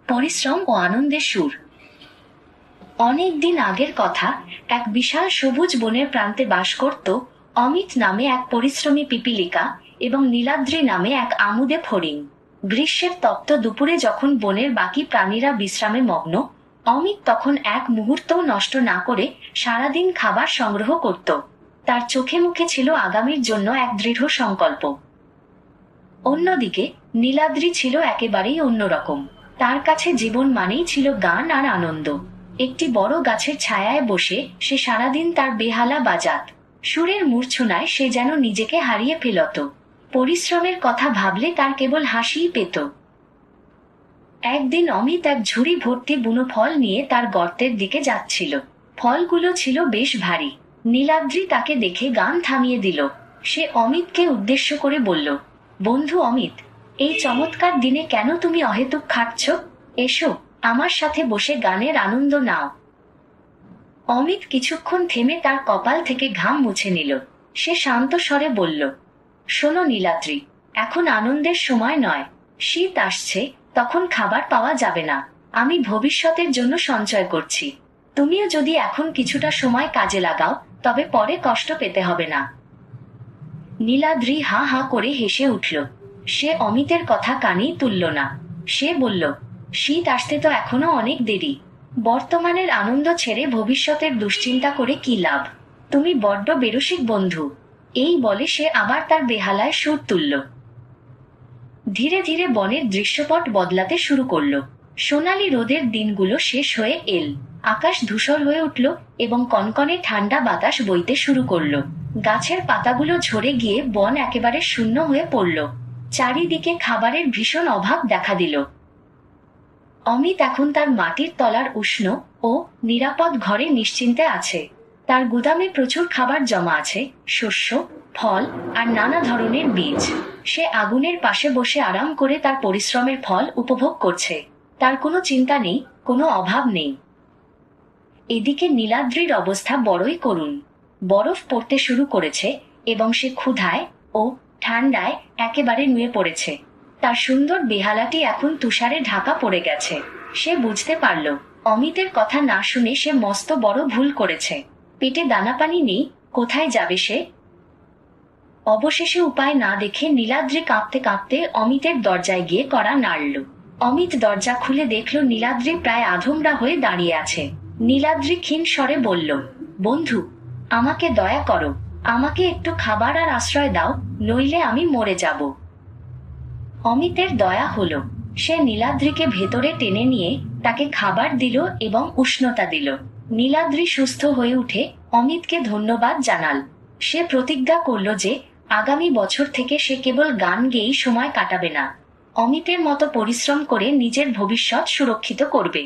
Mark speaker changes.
Speaker 1: পরিশ্রম ও আনন্দের সুর। অনেক দিন আগের কথা, এক বিশাল সবুজ বনের প্রান্তে বাস করত অমিত নামে এক পরিশ্রমী পিপীলিকা এবং নীলাদ্রি নামে এক আমুদে ফড়িং। গ্রীষ্মের তপ্ত দুপুরে যখন বনের বাকি প্রাণীরা বিশ্রামে মগ্ন, অমিত তখন এক মুহূর্তও নষ্ট না করে সারাদিন খাবার সংগ্রহ করত। তার চোখে মুখে ছিল আগামীর জন্য এক দৃঢ় সংকল্প। অন্যদিকে নীলাদ্রি ছিল একেবারেই অন্যরকম। তার কাছে জীবন মানেই ছিল গান আর আনন্দ। একটি বড় গাছের ছায়ায় বসে সে সারাদিন তার বেহালা বাজাত। সুরের মূর্ছনায় সে যেন নিজেকে হারিয়ে ফেলত। পরিশ্রমের কথা ভাবলে তার কেবল হাসিই পেত। একদিন অমিত এক ঝুড়ি ভর্তি বুনো ফল নিয়ে তার গর্তের দিকে যাচ্ছিল। ফলগুলো ছিল বেশ ভারী। নীলাদ্রি তাকে দেখে গান থামিয়ে দিল। সে অমিতকে উদ্দেশ্য করে বলল, বন্ধু অমিত, এই চমৎকার দিনে কেন তুমি অহেতুক খাটছ? এসো, আমার সাথে বসে গানের আনন্দ নাও। অমিত কিছুক্ষণ থেমে তার কপাল থেকে ঘাম মুছে নিল। সে শান্ত স্বরে বলল, শোনো নীলাদ্রি, এখন আনন্দের সময় নয়। শীত আসছে, তখন খাবার পাওয়া যাবে না। আমি ভবিষ্যতের জন্য সঞ্চয় করছি। তুমিও যদি এখন কিছুটা সময় কাজে লাগাও, তবে পরে কষ্ট পেতে হবে না। নীলাদ্রি হা হা করে হেসে উঠল। সে অমিতের কথা কানেই তুলল না। সে বলল, শীত আসতে তো এখনো অনেক দেরি। বর্তমানের আনন্দ ছেড়ে ভবিষ্যতের দুশ্চিন্তা করে কি লাভ? তুমি বড্ড বেরসিক বন্ধু। এই বলে সে আবার তার বেহালায় সুর তুলল। ধীরে ধীরে বনের দৃশ্যপট বদলাতে শুরু করল। সোনালি রোদের দিনগুলো শেষ হয়ে এল। আকাশ ধূসর হয়ে উঠল এবং কনকনে ঠান্ডা বাতাস বইতে শুরু করল। গাছের পাতাগুলো ঝরে গিয়ে বন একেবারে শূন্য হয়ে পড়ল। চারিদিকে খাবারের ভীষণ অভাব দেখা দিল। অমিত এখন তার মাটির তলার উষ্ণ ও নিরাপদ ঘরে নিশ্চিন্তে আছে। তার গুদামে প্রচুর খাবার জমা আছে, শস্য, ফল আর নানা ধরনের বীজ। সে আগুনের পাশে বসে আরাম করে তার পরিশ্রমের ফল উপভোগ করছে। তার কোনো চিন্তা নেই, কোনো অভাব নেই। এদিকে নীলাদ্রির অবস্থা বড়ই করুণ। বরফ পড়তে শুরু করেছে এবং সে ক্ষুধায় ও ঠান্ডায় একেবারে নুয়ে পড়েছে। তার সুন্দর বেহালাটি এখন তুষারে ঢাকা পড়ে গেছে। সে বুঝতে পারল, অমিতের কথা না শুনে সে মস্ত বড় ভুল করেছে। পেটে দানাপানি নেই, কোথায় যাবে সে? অবশেষে উপায় না দেখে নীলাদ্রি কাঁপতে কাঁপতে অমিতের দরজায় গিয়ে কড়া নাড়ল। অমিত দরজা খুলে দেখল নীলাদ্রি প্রায় আধমরা হয়ে দাঁড়িয়ে আছে। নীলাদ্রি ক্ষীণ স্বরে বলল, বন্ধু, আমাকে দয়া করো। আমাকে একটু খাবার আর আশ্রয় দাও, নইলে আমি মরে যাব। অমিতের দয়া হলো। সে নীলাদ্রিকে ভেতরে টেনে নিয়ে তাকে খাবার দিল এবং উষ্ণতা দিল। নীলাদ্রি সুস্থ হয়ে উঠে অমিতকে ধন্যবাদ জানাল। সে প্রতিজ্ঞা করল যে আগামী বছর থেকে সে কেবল গান গেয়েই সময় কাটাবে না, অমিতের মতো পরিশ্রম করে নিজের ভবিষ্যৎ সুরক্ষিত করবে।